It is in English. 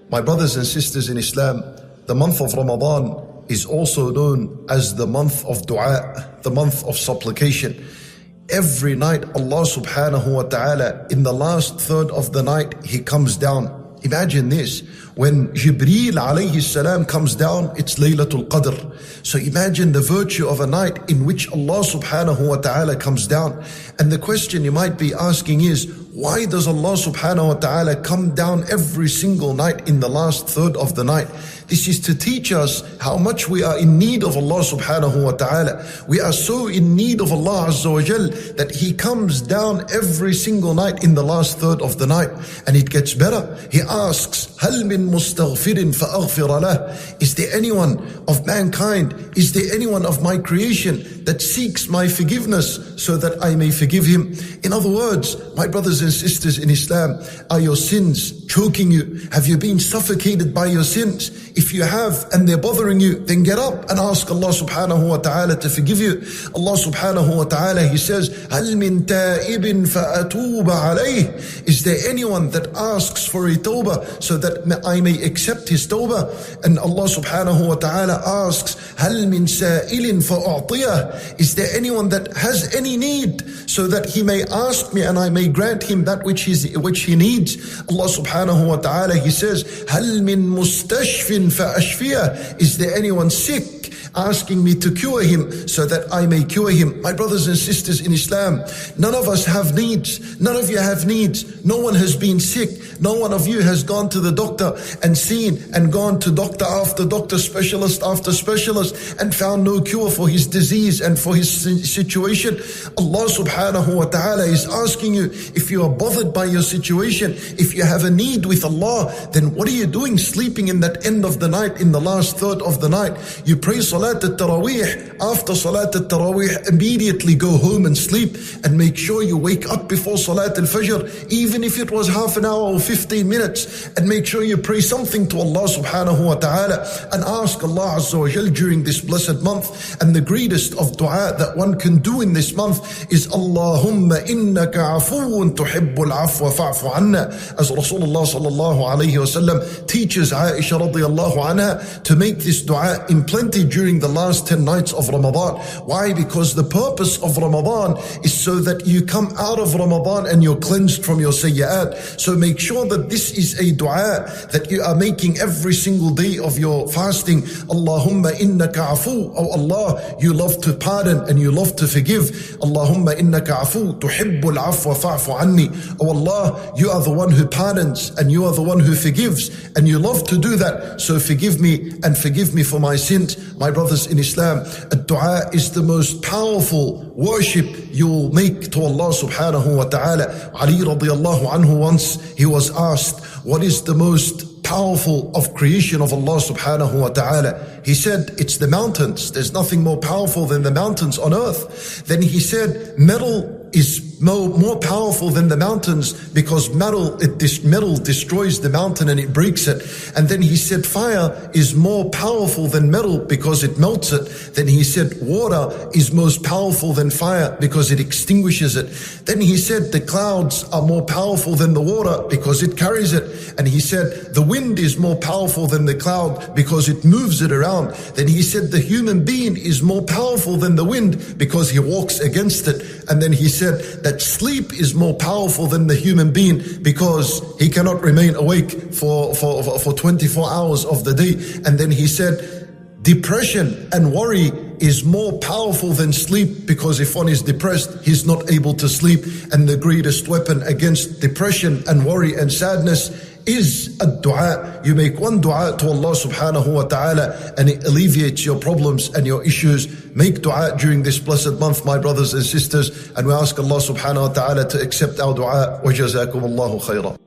My brothers and sisters in Islam, the month of Ramadan is also known as the month of dua, the month of supplication. Every night Allah subhanahu wa ta'ala, in the last third of the night, He comes down. Imagine this, when Jibreel alayhi salam comes down, it's Laylatul Qadr. So imagine the virtue of a night in which Allah subhanahu wa ta'ala comes down. And the question you might be asking is, why does Allah subhanahu wa ta'ala come down every single night in the last third of the night? This is to teach us how much we are in need of Allah subhanahu wa ta'ala. We are so in need of Allah azza wa jal that He comes down every single night in the last third of the night. And it gets better. He asks, هَلْ مِن مُسْتَغْفِرٍ فَأَغْفِرَ لَهُ? Is there anyone of mankind, is there anyone of my creation that seeks my forgiveness so that I may forgive him? In other words, my brothers and sisters in Islam, are your sins choking you? Have you been suffocated by your sins? If you have and they're bothering you, then get up and ask Allah subhanahu wa ta'ala to forgive you. Allah subhanahu wa ta'ala, He says, هَلْ مِن تَائِبٍ فَأَتُوبَ عَلَيْهِ? Is there anyone that asks for a tawbah so that I may accept his tawbah? And Allah subhanahu wa ta'ala asks, هَلْ مِن سَائِلٍ فَأُعْطِيَهِ? Is there anyone that has any need so that he may ask me and I may grant him that which he needs? Allah subhanahu wa ta'ala, He says, هَلْ مِن مُسْتَشْفٍ فَأَشْفِيَهِ? Is there anyone sick, asking me to cure him so that I may cure him? My brothers and sisters in Islam, none of us have needs. None of you have needs. No one has been sick. No one of you has gone to the doctor and seen and gone to doctor after doctor, specialist after specialist, and found no cure for his disease and for his situation. Allah subhanahu wa ta'ala is asking you, if you are bothered by your situation, if you have a need with Allah, then what are you doing sleeping in that end of the night, in the last third of the night? You pray Salat al-Taraweeh. After Salat al-Taraweeh, immediately go home and sleep, and make sure you wake up before Salat al-Fajr, even if it was half an hour or 15 minutes, and make sure you pray something to Allah subhanahu wa ta'ala and ask Allah azza wa jal during this blessed month. And the greatest of dua that one can do in this month is Allahumma innaka afuwwun tuhibbul afwa fa'fu annee, as Rasulullah sallallahu alayhi wa sallam teaches Aisha radiyallahu anha to make this dua in plenty during the last 10 nights of Ramadan. Why? Because the purpose of Ramadan is so that you come out of Ramadan and you're cleansed from your sayyat. So make sure that this is a dua that you are making every single day of your fasting. Allahumma innaka afu. Oh Allah, you love to pardon and you love to forgive. Allahumma innaka afu tuhibbul afwa fa'fu annee. Oh Allah, you are the one who pardons and you are the one who forgives, and you love to do that. So forgive me and forgive me for my sins. My brothers in Islam, dua is the most powerful worship you will make to Allah subhanahu wa ta'ala. Ali radiyallahu anhu, once he was asked, what is the most powerful of creation of Allah subhanahu wa ta'ala? He said, it's the mountains. There's nothing more powerful than the mountains on earth. Then he said, metal is more powerful than the mountains, because metal destroys the mountain and it breaks it. And then he said, fire is more powerful than metal because it melts it. Then he said, water is most powerful than fire because it extinguishes it. Then he said, the clouds are more powerful than the water because it carries it. And he said, the wind is more powerful than the cloud because it moves it around. Then he said, the human being is more powerful than the wind because he walks against it. And then he said that sleep is more powerful than the human being because he cannot remain awake for 24 hours of the day. And then he said, depression and worry is more powerful than sleep, because if one is depressed, he's not able to sleep. And the greatest weapon against depression and worry and sadness is a dua. You make one dua to Allah subhanahu wa ta'ala and it alleviates your problems and your issues. Make dua during this blessed month, my brothers and sisters, and we ask Allah subhanahu wa ta'ala to accept our dua. Wa jazakum Allahu khairan.